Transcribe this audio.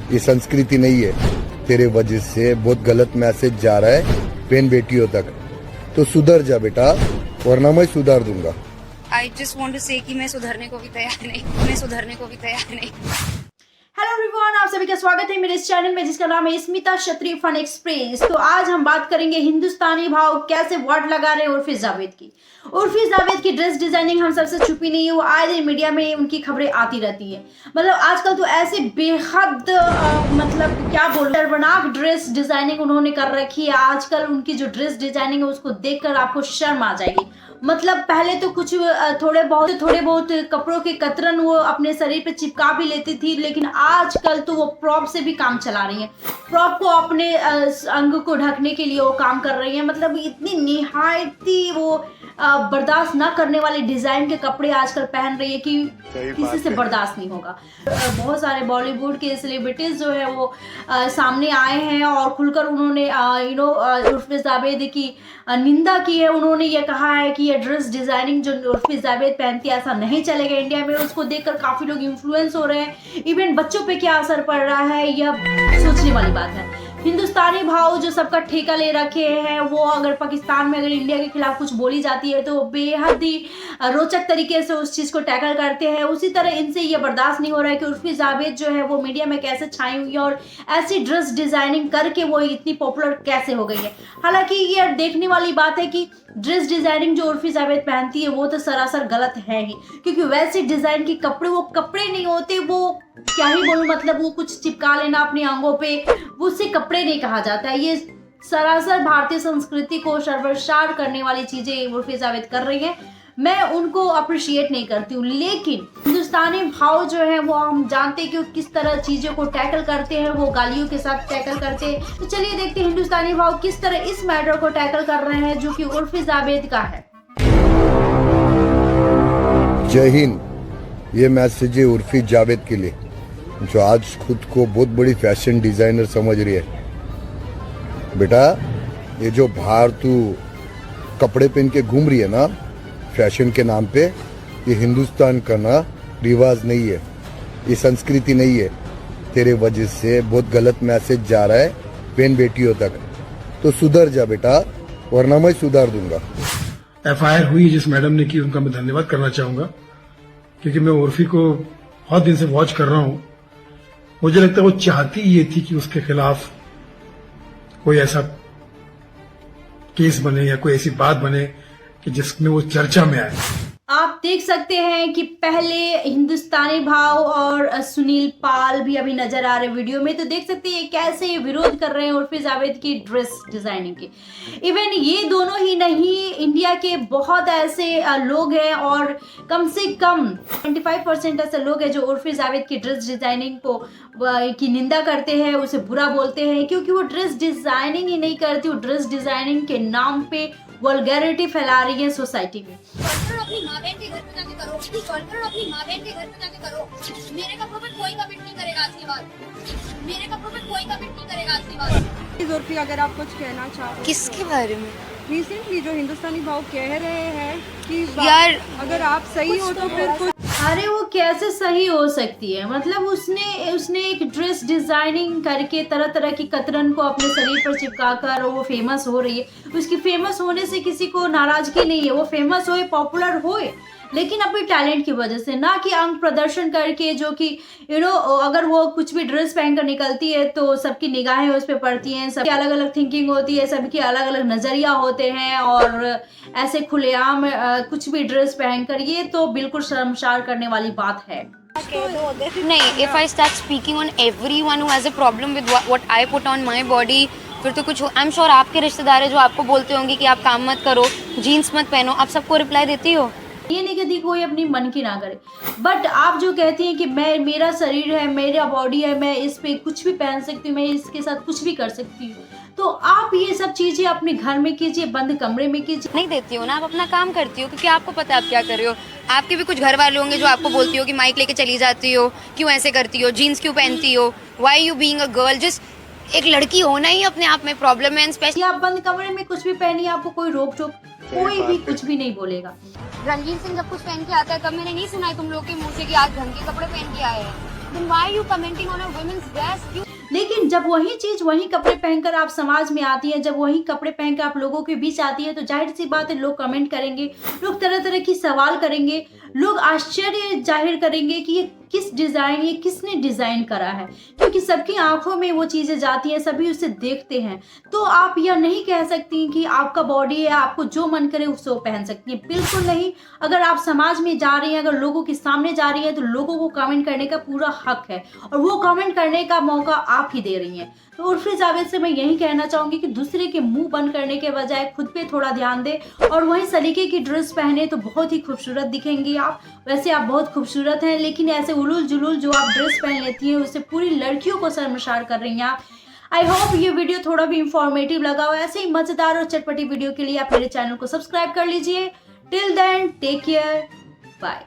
ये संस्कृति नहीं है। तेरे वजह से बहुत गलत मैसेज जा रहा है बहन बेटियों तक, तो सुधर जा बेटा, वरना मैं सुधार दूंगा। आई जस्ट वॉन्ट टू से कि मैं सुधरने को भी तैयार नहीं। हेलो एवरीवन, आप सभी का स्वागत है मेरे इस चैनल में जिसका नाम है स्मिता क्षत्रिय फन एक्सप्रेस। तो आज हम बात करेंगे हिंदुस्तानी भाव कैसे वर्ड लगा रहे हैं उर्फी जावेद की। उर्फी जावेद की ड्रेस डिजाइनिंग हम सबसे छुपी नहीं है, वो आए दिन मीडिया में उनकी खबरें आती रहती है। मतलब आजकल तो ऐसे बेहद मतलब क्या बोलूं, शर्मनाक ड्रेस डिजाइनिंग उन्होंने कर रखी है। आजकल उनकी जो ड्रेस डिजाइनिंग है उसको देखकर आपको शर्म आ जाएगी। मतलब पहले तो कुछ थोड़े बहुत कपड़ों के कतरन वो अपने शरीर पे चिपका भी लेती थी, लेकिन आजकल तो वो प्रॉप से भी काम चला रही है। प्रॉप को अपने अंग को ढकने के लिए वो काम कर रही है। मतलब इतनी निहायती वो बर्दाश्त ना करने वाले डिजाइन के कपड़े आजकल पहन रही है कि किसी से बर्दाश्त नहीं होगा। बहुत सारे बॉलीवुड के सेलिब्रिटीज जो है वो सामने आए हैं और खुलकर उन्होंने उर्फी जावेद की निंदा की है। उन्होंने ये कहा है कि ये ड्रेस डिजाइनिंग जो उर्फी जावेद पहनती है ऐसा नहीं चलेगा इंडिया में। उसको देखकर काफी लोग इन्फ्लुएंस हो रहे हैं। इवन बच्चों पे क्या असर पड़ रहा है यह सोचने वाली बात है। हिंदुस्तानी भाव जो सबका ठेका ले रखे हैं, वो अगर पाकिस्तान में अगर इंडिया के खिलाफ कुछ बोली जाती है तो बेहद ही रोचक तरीके से उस चीज को टैकल करते हैं। उसी तरह इनसे ये बर्दाश्त नहीं हो रहा है कि उर्फी जावेद जो है वो मीडिया में कैसे छाई हुई है और ऐसी ड्रेस डिजाइनिंग करके वो इतनी पॉपुलर कैसे हो गई है। हालांकि ये देखने वाली बात है कि ड्रेस डिजाइनिंग जो उर्फी जावेद पहनती है वो तो सरासर गलत है ही, क्योंकि वैसे डिजाइन के कपड़े वो कपड़े नहीं होते। वो क्या ही बोलूं, मतलब वो कुछ चिपका लेना अपने अंगों पे, वो उससे कपड़े नहीं कहा जाता है। ये सरासर भारतीय संस्कृति को सर्वसार करने वाली चीजें उर्फी जावेद कर रही है। मैं उनको अप्रिशिएट नहीं करती हूँ, लेकिन हिंदुस्तानी भाव जो है वो हम जानते हैं कि वो किस तरह चीजों को टैकल करते हैं, वो गालियों के साथ टैकल करते हैं। तो चलिए देखते हैं हिंदुस्तानी भाव किस तरह इस मैटर को टैकल कर रहे हैं जो कि उर्फी जावेद का है। जय हिंद। ये मैसेज है उर्फी जावेद के लिए, जो आज खुद को बहुत बड़ी फैशन डिजाइनर समझ रही है। बेटा, ये जो बाहर तू कपड़े पहन के घूम रही है ना फैशन के नाम पे, ये हिंदुस्तान का ना रिवाज नहीं है, ये संस्कृति नहीं है। तेरे वजह से बहुत गलत मैसेज जा रहा है बहन बेटियों तक, तो सुधर जा बेटा, वरना मैं सुधार दूंगा। एफआईआर हुई जिस मैडम ने की, उनका मैं धन्यवाद करना चाहूंगा, क्योंकि मैं उर्फी को बहुत दिन से वॉच कर रहा हूं। मुझे लगता है वो चाहती ये थी कि उसके खिलाफ कोई ऐसा केस बने या कोई ऐसी बात बने कि जिसमें वो चर्चा में आए। आप देख सकते हैं कि पहले हिंदुस्तानी भाव और सुनील पाल भी अभी नजर आ रहे वीडियो में, तो देख सकते हैं कैसे विरोध कर रहे हैं उर्फी जावेद की ड्रेस डिजाइनिंग की। इवन ये दोनों ही नहीं, इंडिया के बहुत ऐसे लोग हैं और कम से कम 25% ऐसे लोग हैं जो उर्फी जावेद की ड्रेस डिजाइनिंग को की निंदा करते हैं, उसे बुरा बोलते हैं, क्योंकि वो ड्रेस डिजाइनिंग ही नहीं करती, वो ड्रेस डिजाइनिंग के नाम पे वल्गैरिटी फैला रही है सोसाइटी में। अपनी माँ बहन के घर पे जाके करो, अपनी माँ बहन के घर पे जाके करो। मेरे कपड़ों पे कोई कमेंट नहीं करेगा आज के बाद, मेरे कपड़ों पे कोई कमेंट नहीं करेगा आज के बाद। उर्फी, अगर आप कुछ कहना चाहो किसके बारे में? रिसेंटली जो हिंदुस्तानी भाव कह रहे हैं कि यार अगर आप सही हो तो फिर कुछ। अरे वो कैसे सही हो सकती है? मतलब उसने एक ड्रेस डिजाइनिंग करके तरह तरह की कतरन को अपने शरीर पर चिपकाकर वो फेमस हो रही है। उसकी फेमस होने से किसी को नाराजगी नहीं है, वो फेमस होए, पॉपुलर होए, लेकिन अपने टैलेंट की वजह से, ना कि अंग प्रदर्शन करके, जो कि अगर वो कुछ भी ड्रेस पहनकर निकलती है तो सबकी निगाहें उस पर पड़ती हैं, सबकी अलग अलग थिंकिंग होती है, सबकी अलग अलग नजरिया होते हैं, और ऐसे खुलेआम कुछ भी ड्रेस पहनकर, ये तो बिल्कुल शर्मसार करने वाली बात है। नहीं, if I start speaking on everyone who has a problem with what I put on my body, फिर तो कुछ आई एम श्योर आपके रिश्तेदार है जो आपको बोलते होंगे कि आप काम मत करो, जीन्स मत पहनो, आप सबको रिप्लाई देती हो। ये नहीं कहती कोई अपनी मन की ना करे, बट आप जो कहती हैं कि मेरा शरीर है, मेरा बॉडी है, मैं इस पे कुछ भी पहन सकती हूँ, मैं इसके साथ कुछ भी कर सकती हूँ, तो आप ये सब चीजें अपने घर में कीजिए, बंद कमरे में कीजिए। नहीं देती हो ना, आप अपना काम करती हो क्योंकि आपको पता है आप क्या कर रहे हो। आपके भी कुछ घर वाले होंगे जो आपको बोलती हो कि माइक लेके चली जाती हो, क्यों ऐसे करती हो, जीन्स क्यों पहनती हो, why you being a girl. Just एक लड़की होना ही अपने आप में प्रॉब्लम है। स्पेशली आप बंद कमरे में कुछ भी पहनिए, आपको कोई रोक टोक कोई भी कुछ भी नहीं बोलेगा। रणजीत सिंह जब कुछ पहन के आता है तब मैंने नहीं सुना है तुम लोग के मुंह से कि आज ढंग के कपड़े पहन के आए हैं। then why are you commenting on a woman's dress? लेकिन जब वही चीज वही कपड़े पहनकर आप समाज में आती है, जब वही कपड़े पहनकर आप लोगों के बीच आती है, तो जाहिर सी बात है लोग कमेंट करेंगे, लोग तरह तरह की सवाल करेंगे, लोग आश्चर्य जाहिर करेंगे कि ये किसने डिजाइन करा है, क्योंकि सबकी आंखों में वो चीजें जाती हैं, सभी उसे देखते हैं। तो आप यह नहीं कह सकती कि आपका बॉडी है, आपको जो मन करे उसको पहन सकती है, बिल्कुल नहीं। अगर आप समाज में जा रही हैं, अगर लोगों के सामने जा रही हैं, तो लोगों को कमेंट करने का पूरा हक है और वो कमेंट करने का मौका आप ही दे रही हैं। तो उर्फी जावेद से मैं यही कहना चाहूंगी कि दूसरे के मुंह बंद करने के बजाय खुद पे थोड़ा ध्यान दे और वही सलीके की ड्रेस पहने तो बहुत ही खूबसूरत दिखेंगी आप। वैसे आप बहुत खूबसूरत हैं, लेकिन ऐसे उलूल जुलूल जो आप ड्रेस पहन लेती हैं उससे पूरी लड़कियों को शर्मसार कर रही हैं आप। आई होप ये वीडियो थोड़ा भी इंफॉर्मेटिव लगा हो। ऐसे ही मजेदार और चटपटी वीडियो के लिए आप मेरे चैनल को सब्सक्राइब कर लीजिए। Till then take care, bye.